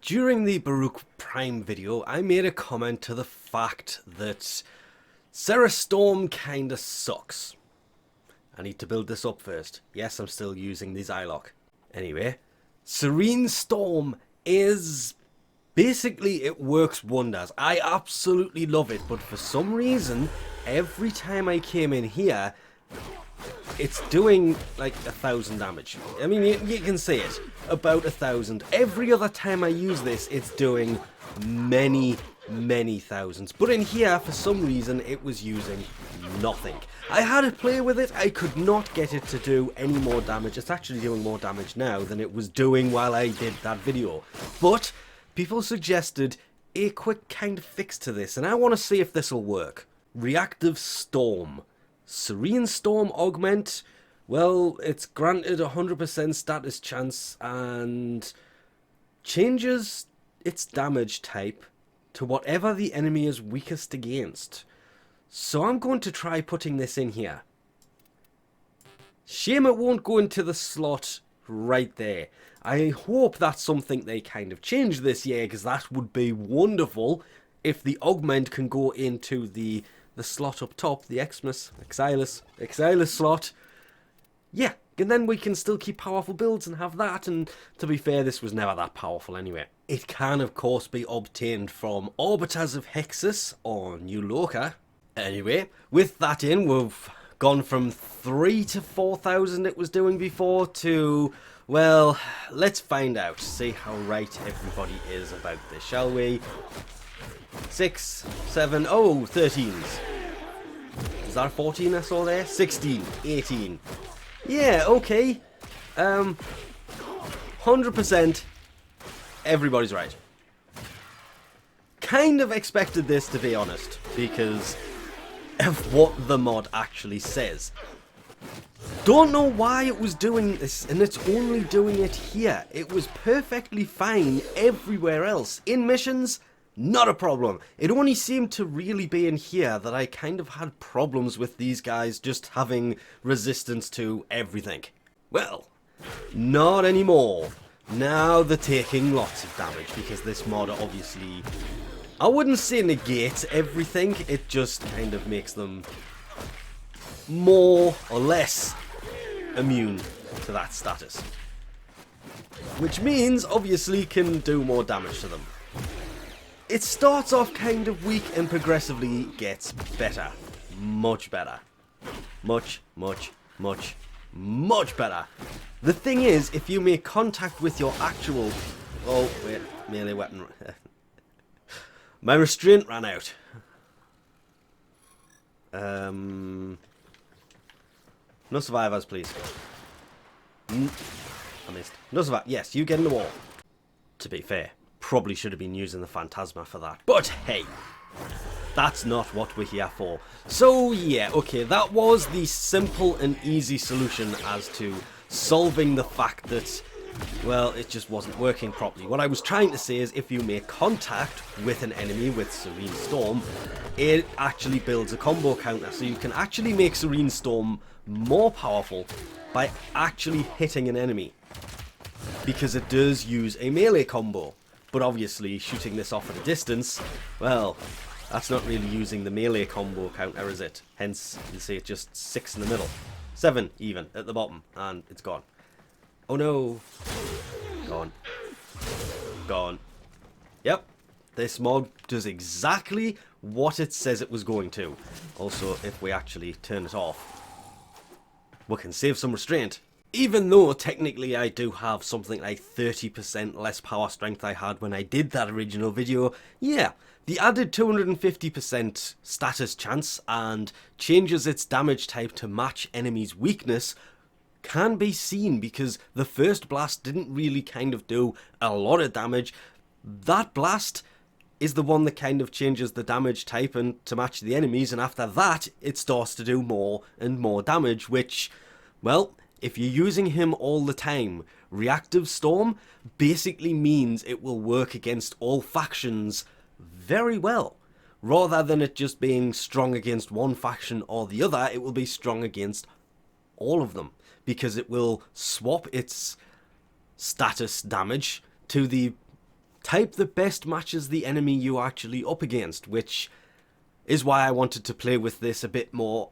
During the Baruuk Prime video, I made a comment to the fact that Serra Storm kinda sucks. I need to build this up first. Yes, I'm still using the Zylock. Anyway, Serene Storm is... basically, it works wonders. I absolutely love it, but for some reason, every time I came in here, it's doing like 1,000 damage. I mean, you can see it, about 1,000. Every other time I use this, it's doing many thousands. But in here, for some reason, it was using nothing. I had a play with it, I could not get it to do any more damage. It's actually doing more damage now than it was doing while I did that video. But people suggested a quick kind of fix to this, and I want to see if this will work. Reactive Storm. Serene Storm Augment, well, it's granted 100% status chance and changes its damage type to whatever the enemy is weakest against. So I'm going to try putting this in here. Shame it won't go into the slot right there. I hope that's something they kind of change this year, because that would be wonderful if the augment can go into the slot up top, the Exilus slot. Yeah, and then we can still keep powerful builds and have that, and to be fair, this was never that powerful anyway. It can, of course, be obtained from Arbiters of Hexus or New Loka. Anyway, with that in, we've gone from 3 to 4,000 it was doing before to, well, let's find out. See how right everybody is about this, shall we? 6, 7, oh, 13s. Is that a 14 I saw there? 16, 18. Yeah, okay. 100%. Everybody's right. Kind of expected this, to be honest, because of what the mod actually says. Don't know why it was doing this, and it's only doing it here. It was perfectly fine everywhere else. In missions, not a problem. It only seemed to really be in here that I kind of had problems with these guys just having resistance to everything. Well, not anymore. Now they're taking lots of damage, because this mod obviously, I wouldn't say negates everything, it just kind of makes them more or less immune to that status. Which means, obviously, can do more damage to them. It starts off kind of weak and progressively gets better. Much better. Much better. The thing is, if you make contact with your actual... oh, wait, melee weapon. My restraint ran out. No survivors, please. I missed. No survivors. Yes, you get in the wall. To be fair, probably should have been using the Phantasma for that. But hey, that's not what we're here for. So yeah, okay, that was the simple and easy solution as to solving the fact that, well, it just wasn't working properly. What I was trying to say is, if you make contact with an enemy with Serene Storm, it actually builds a combo counter. So you can actually make Serene Storm more powerful by actually hitting an enemy, because it does use a melee combo. But obviously, shooting this off at a distance, well, that's not really using the melee combo counter, is it? Hence, you see it just 6 in the middle. 7 even at the bottom, and it's gone. Oh no. Gone. Gone. Yep. This mod does exactly what it says it was going to. Also, if we actually turn it off, we can save some restraint. Even though technically I do have something like 30% less power strength I had when I did that original video, yeah, the added 250% status chance and changes its damage type to match enemies' weakness can be seen, because the first blast didn't really kind of do a lot of damage. That blast is the one that kind of changes the damage type and to match the enemies, and after that it starts to do more and more damage, which, well, if you're using him all the time, Reactive Storm basically means it will work against all factions very well. Rather than it just being strong against one faction or the other, it will be strong against all of them, because it will swap its status damage to the type that best matches the enemy you're actually up against, which is why I wanted to play with this a bit more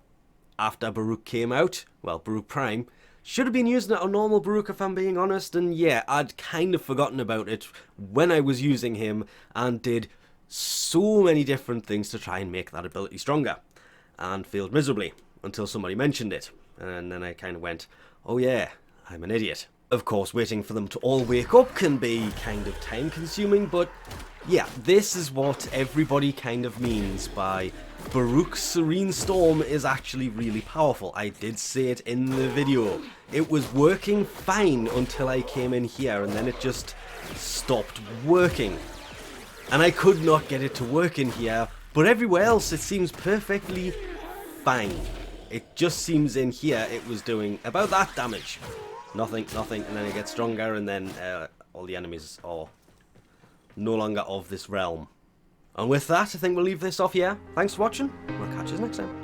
after Baruuk came out. Well, Baruuk Prime. Should have been using it on normal Baruuk if I'm being honest, and yeah, I'd kind of forgotten about it when I was using him and did so many different things to try and make that ability stronger, and failed miserably until somebody mentioned it, and then I kind of went, oh yeah, I'm an idiot. Of course, waiting for them to all wake up can be kind of time consuming, but yeah, this is what everybody kind of means by Baruuk's Serene Storm is actually really powerful. I did say it in the video. It was working fine until I came in here, and then it just stopped working. And I could not get it to work in here, but everywhere else it seems perfectly fine. It just seems in here it was doing about that damage. Nothing, and then it gets stronger, and then all the enemies are no longer of this realm. And with that, I think we'll leave this off here. Thanks for watching. We'll catch you next time.